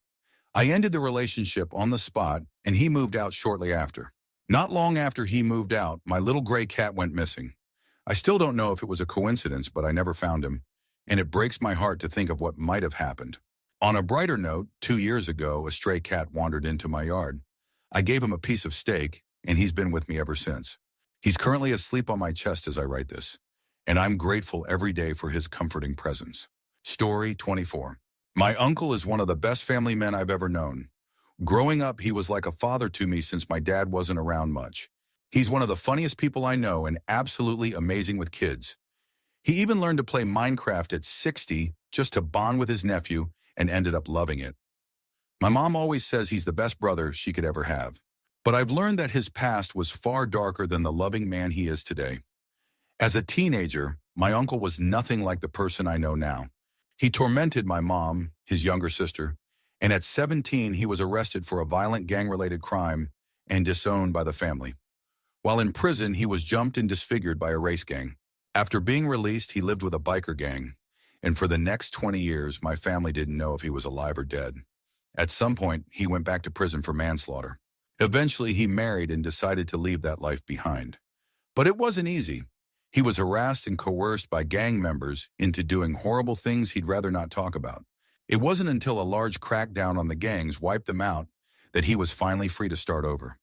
I ended the relationship on the spot, and he moved out shortly after. Not long after he moved out, my little gray cat went missing. I still don't know if it was a coincidence, but I never found him, and it breaks my heart to think of what might have happened. On a brighter note, 2 years ago, a stray cat wandered into my yard. I gave him a piece of steak, and he's been with me ever since. He's currently asleep on my chest as I write this, and I'm grateful every day for his comforting presence. Story 24. My uncle is one of the best family men I've ever known. Growing up, he was like a father to me since my dad wasn't around much. He's one of the funniest people I know and absolutely amazing with kids. He even learned to play Minecraft at 60 just to bond with his nephew and ended up loving it. My mom always says he's the best brother she could ever have. But I've learned that his past was far darker than the loving man he is today. As a teenager, my uncle was nothing like the person I know now. He tormented my mom, his younger sister, and at 17 he was arrested for a violent gang-related crime and disowned by the family. While in prison, he was jumped and disfigured by a race gang. After being released, he lived with a biker gang, and for the next 20 years, my family didn't know if he was alive or dead. At some point, he went back to prison for manslaughter. Eventually, he married and decided to leave that life behind. But it wasn't easy. He was harassed and coerced by gang members into doing horrible things he'd rather not talk about. It wasn't until a large crackdown on the gangs wiped them out that he was finally free to start over.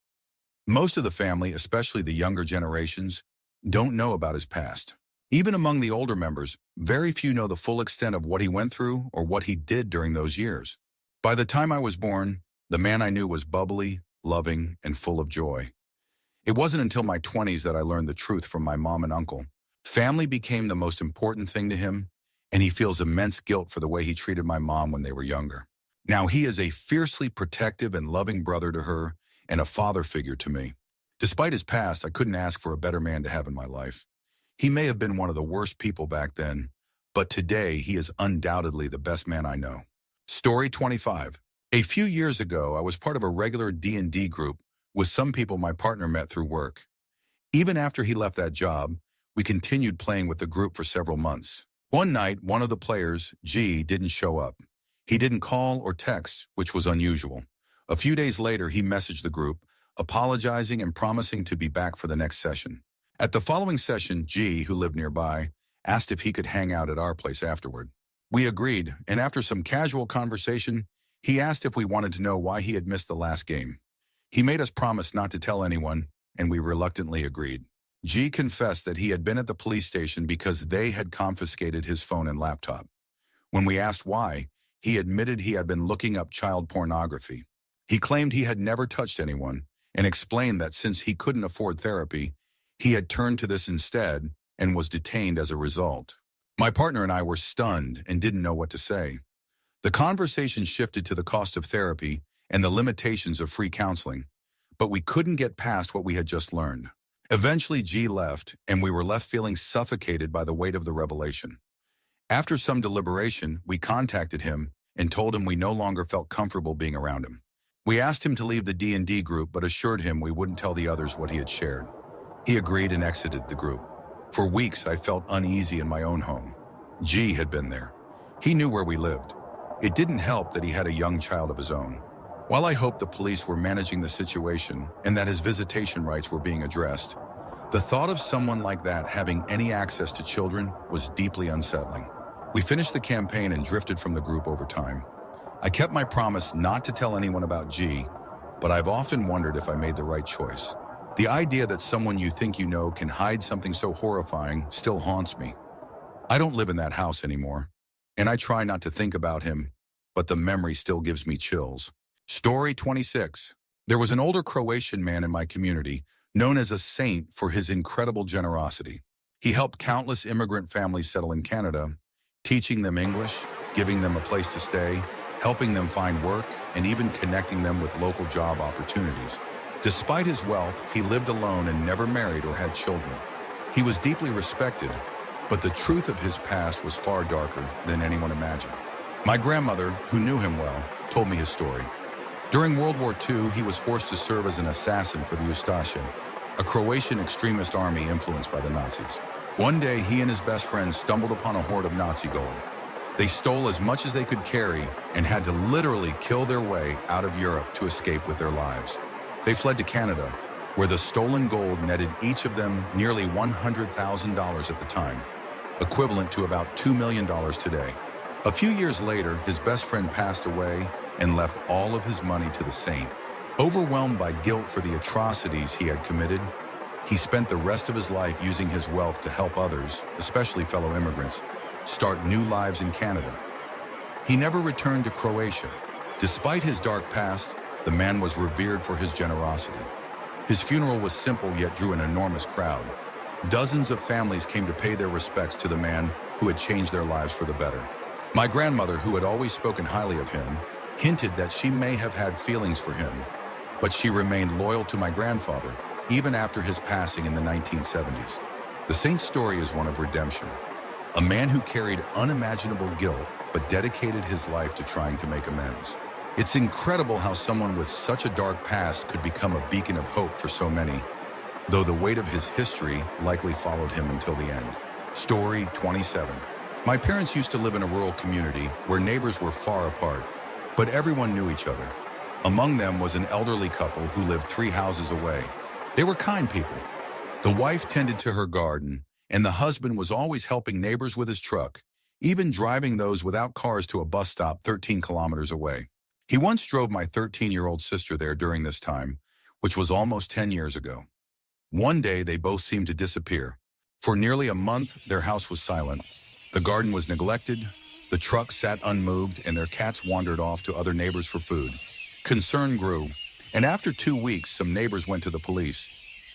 Most of the family, especially the younger generations, don't know about his past. Even among the older members, very few know the full extent of what he went through or what he did during those years. By the time I was born, the man I knew was bubbly, loving, and full of joy. It wasn't until my 20s that I learned the truth from my mom and uncle. Family became the most important thing to him, and he feels immense guilt for the way he treated my mom when they were younger. Now he is a fiercely protective and loving brother to her and a father figure to me. Despite his past, I couldn't ask for a better man to have in my life. He may have been one of the worst people back then, but today he is undoubtedly the best man I know. Story 25. A few years ago, I was part of a regular D&D group with some people my partner met through work. Even after he left that job, we continued playing with the group for several months. One night, one of the players, G, didn't show up. He didn't call or text, which was unusual. A few days later, he messaged the group, apologizing and promising to be back for the next session. At the following session, G, who lived nearby, asked if he could hang out at our place afterward. We agreed, and after some casual conversation, he asked if we wanted to know why he had missed the last game. He made us promise not to tell anyone, and we reluctantly agreed. G confessed that he had been at the police station because they had confiscated his phone and laptop. When we asked why, he admitted he had been looking up child pornography. He claimed he had never touched anyone and explained that since he couldn't afford therapy, he had turned to this instead and was detained as a result. My partner and I were stunned and didn't know what to say. The conversation shifted to the cost of therapy and the limitations of free counseling, but we couldn't get past what we had just learned. Eventually, G left, and we were left feeling suffocated by the weight of the revelation. After some deliberation, we contacted him and told him we no longer felt comfortable being around him. We asked him to leave the D&D group, but assured him we wouldn't tell the others what he had shared. He agreed and exited the group. For weeks, I felt uneasy in my own home. G had been there. He knew where we lived. It didn't help that he had a young child of his own. While I hoped the police were managing the situation and that his visitation rights were being addressed, the thought of someone like that having any access to children was deeply unsettling. We finished the campaign and drifted from the group over time. I kept my promise not to tell anyone about G, but I've often wondered if I made the right choice. The idea that someone you think you know can hide something so horrifying still haunts me. I don't live in that house anymore, and I try not to think about him, but the memory still gives me chills. Story 26. There was an older Croatian man in my community, known as a saint for his incredible generosity. He helped countless immigrant families settle in Canada, teaching them English, giving them a place to stay, helping them find work, and even connecting them with local job opportunities. Despite his wealth, he lived alone and never married or had children. He was deeply respected, but the truth of his past was far darker than anyone imagined. My grandmother, who knew him well, told me his story. During World War II, he was forced to serve as an assassin for the Ustaše, a Croatian extremist army influenced by the Nazis. One day, he and his best friend stumbled upon a hoard of Nazi gold. They stole as much as they could carry and had to literally kill their way out of Europe to escape with their lives. They fled to Canada, where the stolen gold netted each of them nearly $100,000 at the time, equivalent to about $2 million today. A few years later, his best friend passed away and left all of his money to the saint. Overwhelmed by guilt for the atrocities he had committed, he spent the rest of his life using his wealth to help others, especially fellow immigrants, start new lives in Canada. He never returned to Croatia. Despite his dark past, the man was revered for his generosity. His funeral was simple yet drew an enormous crowd. Dozens of families came to pay their respects to the man who had changed their lives for the better. My grandmother, who had always spoken highly of him, hinted that she may have had feelings for him, but she remained loyal to my grandfather, even after his passing in the 1970s. The saint's story is one of redemption. A man who carried unimaginable guilt but dedicated his life to trying to make amends. It's incredible how someone with such a dark past could become a beacon of hope for so many, though the weight of his history likely followed him until the end. Story 27. My parents used to live in a rural community where neighbors were far apart, but everyone knew each other. Among them was an elderly couple who lived 3 houses away. They were kind people. The wife tended to her garden, and the husband was always helping neighbors with his truck, even driving those without cars to a bus stop 13 kilometers away. He once drove my 13-year-old sister there during this time, which was almost 10 years ago. One day, they both seemed to disappear. For nearly a month, their house was silent. The garden was neglected, the truck sat unmoved, and their cats wandered off to other neighbors for food. Concern grew, and after 2 weeks, some neighbors went to the police.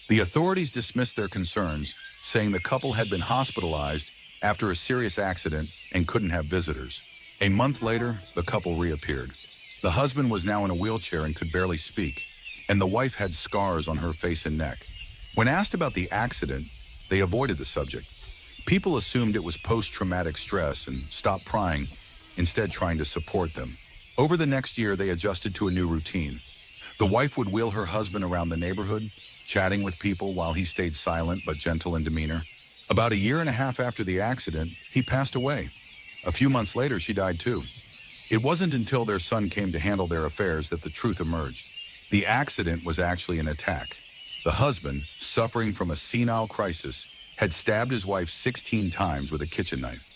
The authorities dismissed their concerns, saying the couple had been hospitalized after a serious accident and couldn't have visitors. A month later, the couple reappeared. The husband was now in a wheelchair and could barely speak, and the wife had scars on her face and neck. When asked about the accident, they avoided the subject. People assumed it was post-traumatic stress and stopped prying, instead trying to support them. Over the next year, they adjusted to a new routine. The wife would wheel her husband around the neighborhood, chatting with people while he stayed silent but gentle in demeanor. About a year and a half after the accident, he passed away. A few months later, she died too. It wasn't until their son came to handle their affairs that the truth emerged. The accident was actually an attack. The husband, suffering from a senile crisis, had stabbed his wife 16 times with a kitchen knife.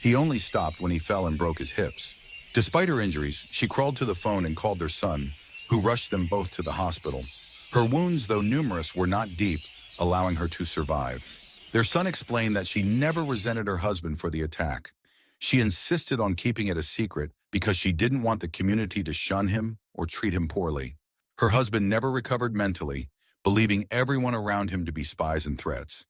He only stopped when he fell and broke his hips. Despite her injuries, she crawled to the phone and called their son, who rushed them both to the hospital. Her wounds, though numerous, were not deep, allowing her to survive. Their son explained that she never resented her husband for the attack. She insisted on keeping it a secret because she didn't want the community to shun him or treat him poorly. Her husband never recovered mentally, believing everyone around him to be spies and threats.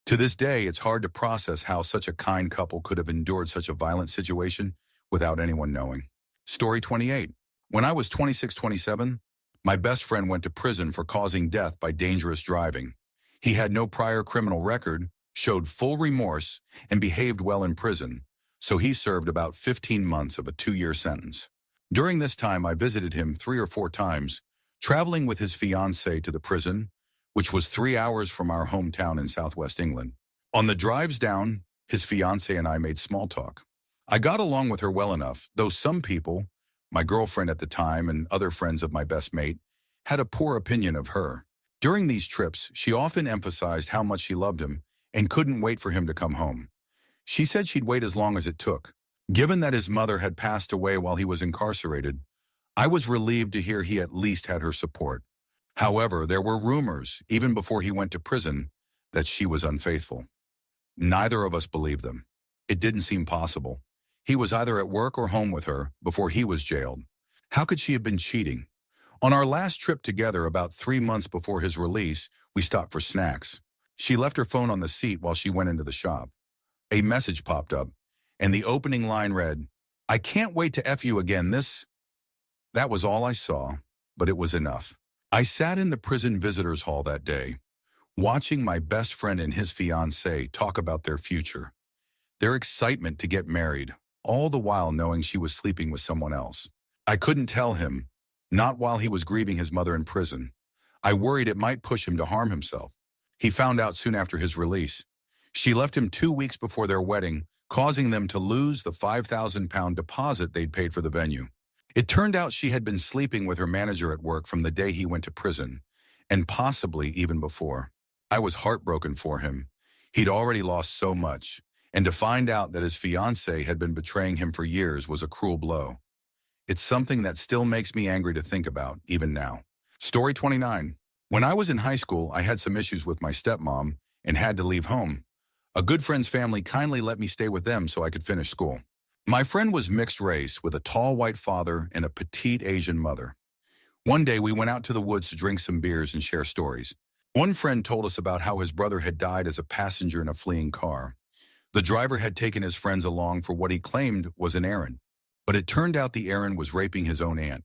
To this day, it's hard to process how such a kind couple could have endured such a violent situation without anyone knowing. Story 28. When I was 26-27, my best friend went to prison for causing death by dangerous driving. He had no prior criminal record, showed full remorse, and behaved well in prison, so he served about 15 months of a 2-year sentence. During this time, I visited him 3 or 4 times, traveling with his fiancée to the prison, which was 3 hours from our hometown in southwest England. On the drives down, his fiancée and I made small talk. I got along with her well enough, though some people, my girlfriend at the time and other friends of my best mate, had a poor opinion of her. During these trips, she often emphasized how much she loved him and couldn't wait for him to come home. She said she'd wait as long as it took. Given that his mother had passed away while he was incarcerated, I was relieved to hear he at least had her support. However, there were rumors, even before he went to prison, that she was unfaithful. Neither of us believed them. It didn't seem possible. He was either at work or home with her before he was jailed. How could she have been cheating? On our last trip together, about 3 months before his release, we stopped for snacks. She left her phone on the seat while she went into the shop. A message popped up, and the opening line read, "I can't wait to F you again this." That was all I saw, but it was enough. I sat in the prison visitors hall that day, watching my best friend and his fiancée talk about their future, their excitement to get married, all the while knowing she was sleeping with someone else. I couldn't tell him, not while he was grieving his mother in prison. I worried it might push him to harm himself. He found out soon after his release. She left him 2 weeks before their wedding, causing them to lose the £5,000 deposit they'd paid for the venue. It turned out she had been sleeping with her manager at work from the day he went to prison, and possibly even before. I was heartbroken for him. He'd already lost so much, and to find out that his fiancée had been betraying him for years was a cruel blow. It's something that still makes me angry to think about, even now. Story 29. When I was in high school, I had some issues with my stepmom and had to leave home. A good friend's family kindly let me stay with them so I could finish school. My friend was mixed race with a tall white father and a petite Asian mother. One day we went out to the woods to drink some beers and share stories. One friend told us about how his brother had died as a passenger in a fleeing car. The driver had taken his friends along for what he claimed was an errand, but it turned out the errand was raping his own aunt.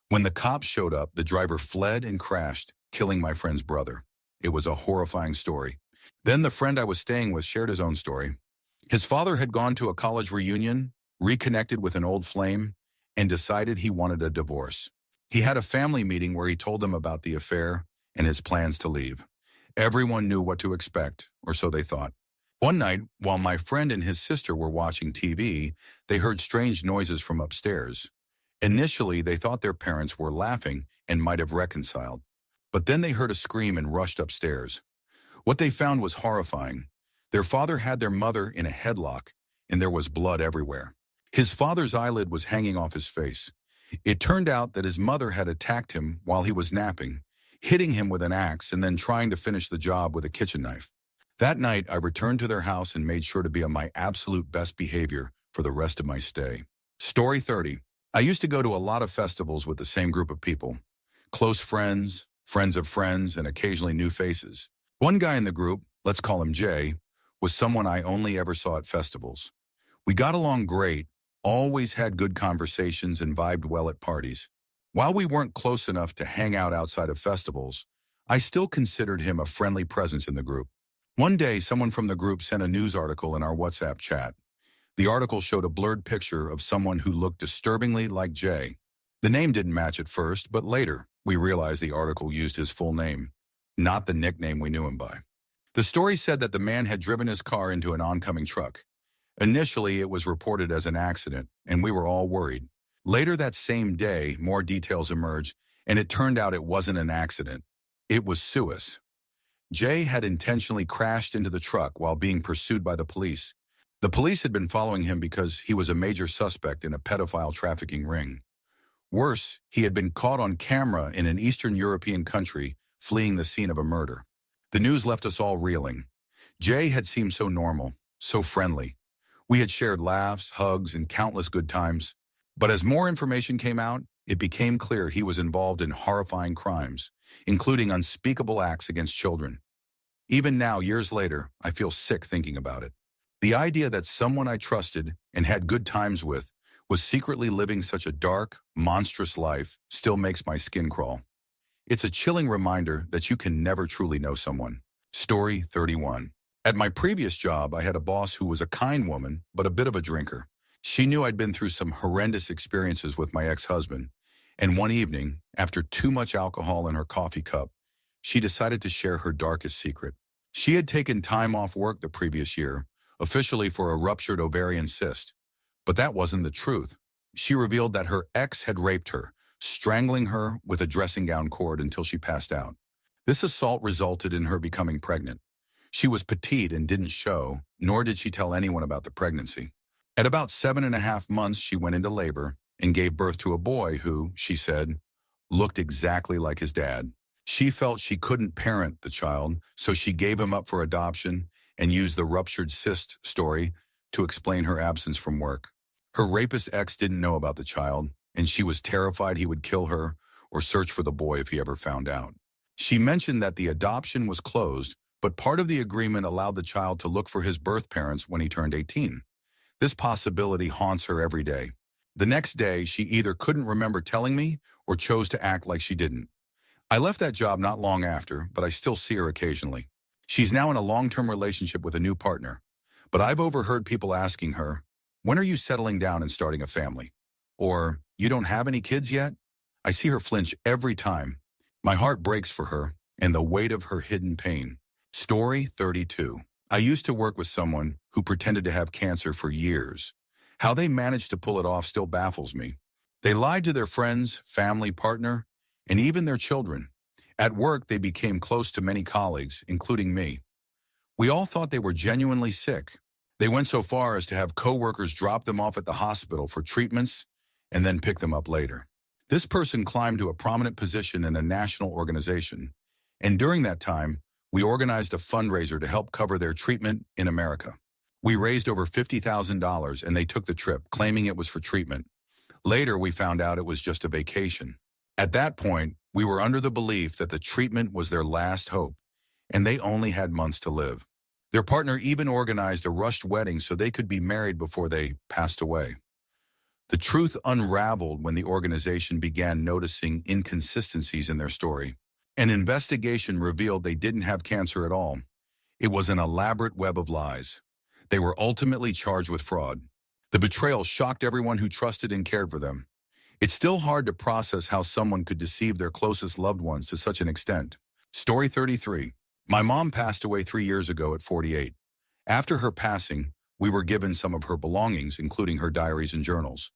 When the cops showed up, the driver fled and crashed, killing my friend's brother. It was a horrifying story. Then the friend I was staying with shared his own story. His father had gone to a college reunion, reconnected with an old flame, and decided he wanted a divorce. He had a family meeting where he told them about the affair and his plans to leave. Everyone knew what to expect, or so they thought. One night, while my friend and his sister were watching TV, they heard strange noises from upstairs. Initially, they thought their parents were laughing and might have reconciled. But then they heard a scream and rushed upstairs. What they found was horrifying. Their father had their mother in a headlock, and there was blood everywhere. His father's eyelid was hanging off his face. It turned out that his mother had attacked him while he was napping, hitting him with an axe and then trying to finish the job with a kitchen knife. That night, I returned to their house and made sure to be on my absolute best behavior for the rest of my stay. Story 30. I used to go to a lot of festivals with the same group of people. Close friends, friends of friends, and occasionally new faces. One guy in the group, let's call him Jay, was someone I only ever saw at festivals. We got along great, always had good conversations and vibed well at parties. While we weren't close enough to hang out outside of festivals, I still considered him a friendly presence in the group. One day, someone from the group sent a news article in our WhatsApp chat. The article showed a blurred picture of someone who looked disturbingly like Jay. The name didn't match at first, but later, we realized the article used his full name, not the nickname we knew him by. The story said that the man had driven his car into an oncoming truck. Initially, it was reported as an accident, and we were all worried. Later that same day, more details emerged, and it turned out it wasn't an accident. It was suicide. Jay had intentionally crashed into the truck while being pursued by the police. The police had been following him because he was a major suspect in a pedophile trafficking ring. Worse, he had been caught on camera in an Eastern European country fleeing the scene of a murder. The news left us all reeling. Jay had seemed so normal, so friendly. We had shared laughs, hugs, and countless good times. But as more information came out, it became clear he was involved in horrifying crimes, including unspeakable acts against children. Even now, years later, I feel sick thinking about it. The idea that someone I trusted and had good times with was secretly living such a dark, monstrous life still makes my skin crawl. It's a chilling reminder that you can never truly know someone. Story 31. At my previous job, I had a boss who was a kind woman, but a bit of a drinker. She knew I'd been through some horrendous experiences with my ex-husband, and one evening, after too much alcohol in her coffee cup, she decided to share her darkest secret. She had taken time off work the previous year, officially for a ruptured ovarian cyst. But that wasn't the truth. She revealed that her ex had raped her, strangling her with a dressing gown cord until she passed out. This assault resulted in her becoming pregnant. She was petite and didn't show, nor did she tell anyone about the pregnancy. At about 7.5 months, she went into labor and gave birth to a boy who, she said, looked exactly like his dad. She felt she couldn't parent the child, so she gave him up for adoption and used the ruptured cyst story to explain her absence from work. Her rapist ex didn't know about the child, and she was terrified he would kill her or search for the boy if he ever found out. She mentioned that the adoption was closed, but part of the agreement allowed the child to look for his birth parents when he turned 18. This possibility haunts her every day. The next day, she either couldn't remember telling me or chose to act like she didn't. I left that job not long after, but I still see her occasionally. She's now in a long-term relationship with a new partner, but I've overheard people asking her, "When are you settling down and starting a family?" Or, "You don't have any kids yet?" I see her flinch every time. My heart breaks for her and the weight of her hidden pain. Story 32. I used to work with someone who pretended to have cancer for years. How they managed to pull it off still baffles me. They lied to their friends, family, partner, and even their children. At work, they became close to many colleagues, including me. We all thought they were genuinely sick. They went so far as to have coworkers drop them off at the hospital for treatments and then pick them up later. This person climbed to a prominent position in a national organization, and during that time, we organized a fundraiser to help cover their treatment in America. We raised over $50,000 and they took the trip, claiming it was for treatment. Later, we found out it was just a vacation. At that point, we were under the belief that the treatment was their last hope, and they only had months to live. Their partner even organized a rushed wedding so they could be married before they passed away. The truth unraveled when the organization began noticing inconsistencies in their story. An investigation revealed they didn't have cancer at all. It was an elaborate web of lies. They were ultimately charged with fraud. The betrayal shocked everyone who trusted and cared for them. It's still hard to process how someone could deceive their closest loved ones to such an extent. Story 33. My mom passed away 3 years ago at 48. After her passing, we were given some of her belongings, including her diaries and journals.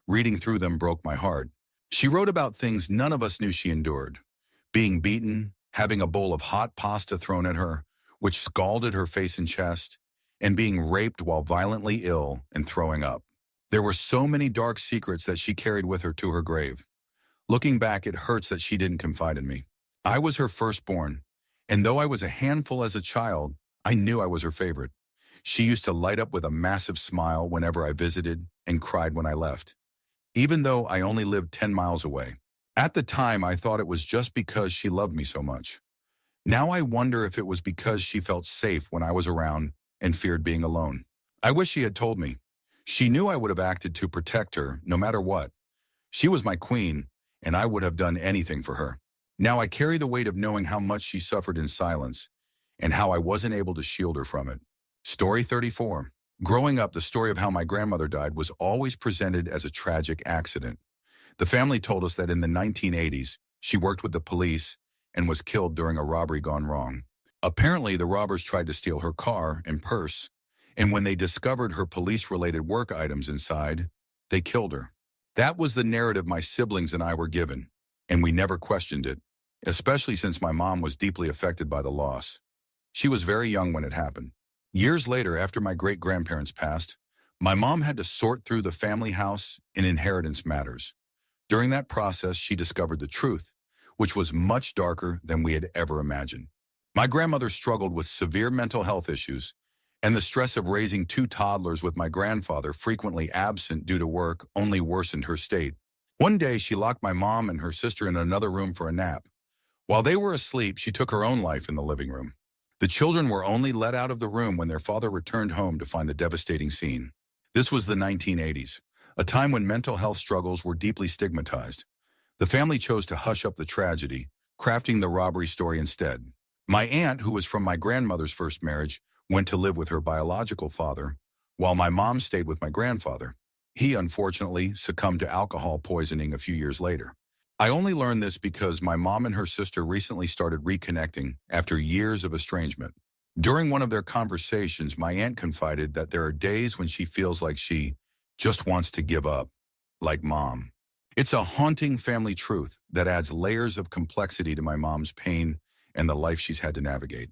Reading through them broke my heart. She wrote about things none of us knew she endured. Being beaten, having a bowl of hot pasta thrown at her, which scalded her face and chest, and being raped while violently ill and throwing up. There were so many dark secrets that she carried with her to her grave. Looking back, it hurts that she didn't confide in me. I was her firstborn, and though I was a handful as a child, I knew I was her favorite. She used to light up with a massive smile whenever I visited and cried when I left, even though I only lived 10 miles away. At the time, I thought it was just because she loved me so much. Now I wonder if it was because she felt safe when I was around and feared being alone. I wish she had told me. She knew I would have acted to protect her no matter what. She was my queen, and I would have done anything for her. Now I carry the weight of knowing how much she suffered in silence and how I wasn't able to shield her from it. Story 34. Growing up, the story of how my grandmother died was always presented as a tragic accident. The family told us that in the 1980s, she worked with the police and was killed during a robbery gone wrong. Apparently, the robbers tried to steal her car and purse, and when they discovered her police-related work items inside, they killed her. That was the narrative my siblings and I were given, and we never questioned it, especially since my mom was deeply affected by the loss. She was very young when it happened. Years later, after my great-grandparents passed, my mom had to sort through the family house in inheritance matters. During that process, she discovered the truth, which was much darker than we had ever imagined. My grandmother struggled with severe mental health issues, and the stress of raising 2 toddlers with my grandfather frequently absent due to work only worsened her state. One day, she locked my mom and her sister in another room for a nap. While they were asleep, she took her own life in the living room. The children were only let out of the room when their father returned home to find the devastating scene. This was the 1980s, a time when mental health struggles were deeply stigmatized. The family chose to hush up the tragedy, crafting the robbery story instead. My aunt, who was from my grandmother's first marriage, went to live with her biological father, while my mom stayed with my grandfather. He, unfortunately, succumbed to alcohol poisoning a few years later. I only learned this because my mom and her sister recently started reconnecting after years of estrangement. During one of their conversations, my aunt confided that there are days when she feels like she just wants to give up, like mom. It's a haunting family truth that adds layers of complexity to my mom's pain and the life she's had to navigate.